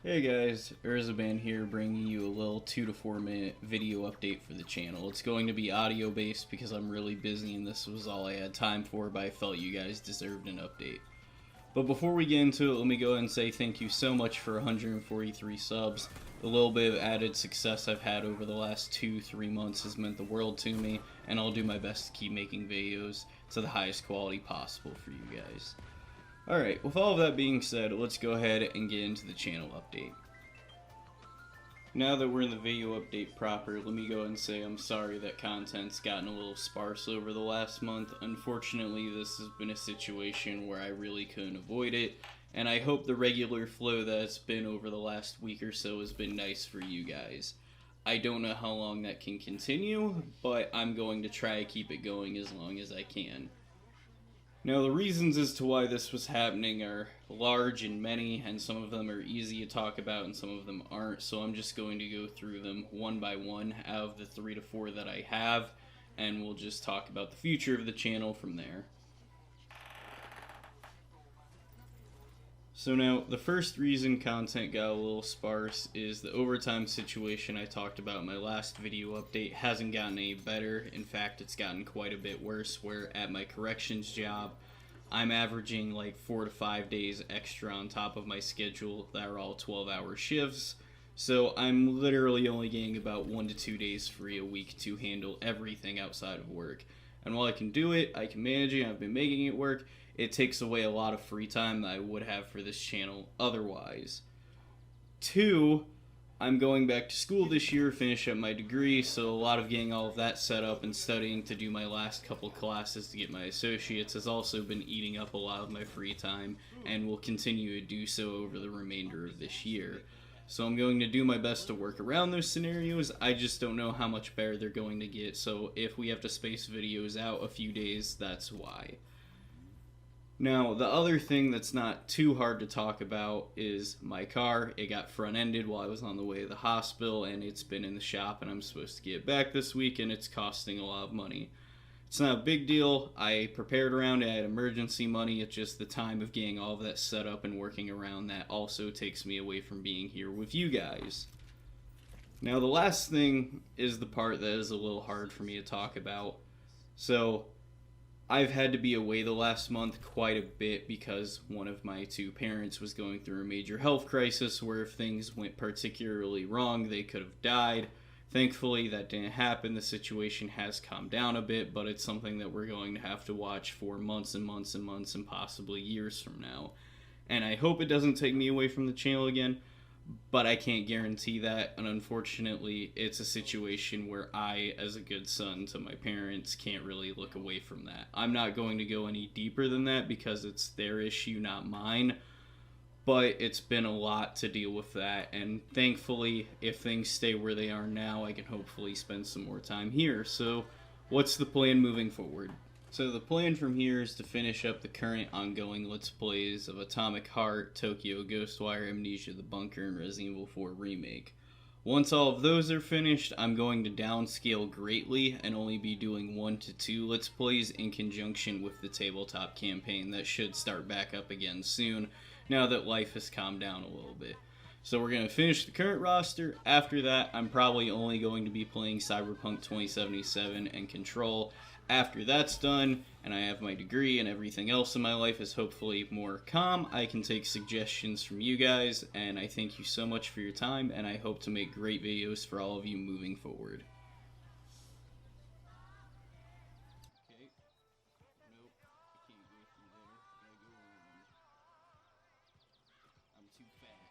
Hey guys, Urzaban here, bringing you a little 2 to 4 minute video update for the channel. It's going to be audio based because I'm really busy and this was all I had time for, but I felt you guys deserved an update. But before we get into it, let me go ahead and say thank you so much for 143 subs. The little bit of added success I've had over the last 2-3 months has meant the world to me, and I'll do my best to keep making videos to the highest quality possible for you guys. Alright, with all of that being said, let's go ahead and get into the channel update. Now that we're in the video update proper, let me go ahead and say I'm sorry that content's gotten a little sparse over the last month. Unfortunately, this has been a situation where I really couldn't avoid it, and I hope the regular flow that it's been over the last week or so has been nice for you guys. I don't know how long that can continue, but I'm going to try to keep it going as long as I can. Now, the reasons as to why this was happening are large and many, and some of them are easy to talk about and some of them aren't, so I'm just going to go through them one by one out of the 3 to 4 that I have, and we'll just talk about the future of the channel from there. So now, the first reason content got a little sparse is the overtime situation I talked about in my last video update hasn't gotten any better. In fact, it's gotten quite a bit worse, where at my corrections job, I'm averaging like 4 to 5 days extra on top of my schedule that are all 12-hour shifts. So I'm literally only getting about 1 to 2 days free a week to handle everything outside of work. And while I can do it, I can manage it, I've been making it work, it takes away a lot of free time that I would have for this channel otherwise. 2, I'm going back to school this year, finish up my degree, so a lot of getting all of that set up and studying to do my last couple classes to get my associates has also been eating up a lot of my free time and will continue to do so over the remainder of this year. So I'm going to do my best to work around those scenarios. I just don't know how much better they're going to get, so if we have to space videos out a few days, that's why. Now, the other thing that's not too hard to talk about is my car. It got front-ended while I was on the way to the hospital, and it's been in the shop, and I'm supposed to get it back this week, and it's costing a lot of money. It's not a big deal. I prepared around it. I had emergency money. It's just the time of getting all of that set up and working around that also takes me away from being here with you guys. Now, the last thing is the part that is a little hard for me to talk about. So, I've had to be away the last month quite a bit because one of my 2 parents was going through a major health crisis where if things went particularly wrong, they could have died. Thankfully, that didn't happen. The situation has calmed down a bit, but it's something that we're going to have to watch for months and months and months and possibly years from now. And I hope it doesn't take me away from the channel again, but I can't guarantee that, and unfortunately, it's a situation where I, as a good son to my parents, can't really look away from that. I'm not going to go any deeper than that because it's their issue, not mine, but it's been a lot to deal with that, and thankfully, if things stay where they are now, I can hopefully spend some more time here. So, what's the plan moving forward? So the plan from here is to finish up the current ongoing Let's Plays of Atomic Heart, Tokyo Ghostwire, Amnesia The Bunker, and Resident Evil 4 Remake. Once all of those are finished, I'm going to downscale greatly and only be doing 1 to 2 Let's Plays in conjunction with the tabletop campaign that should start back up again soon, now that life has calmed down a little bit. So we're going to finish the current roster. After that, I'm probably only going to be playing Cyberpunk 2077 and Control. After that's done, and I have my degree and everything else in my life is hopefully more calm, I can take suggestions from you guys, and I thank you so much for your time, and I hope to make great videos for all of you moving forward. Okay. Nope. I can't go through there. I gotta go around. I'm too fat.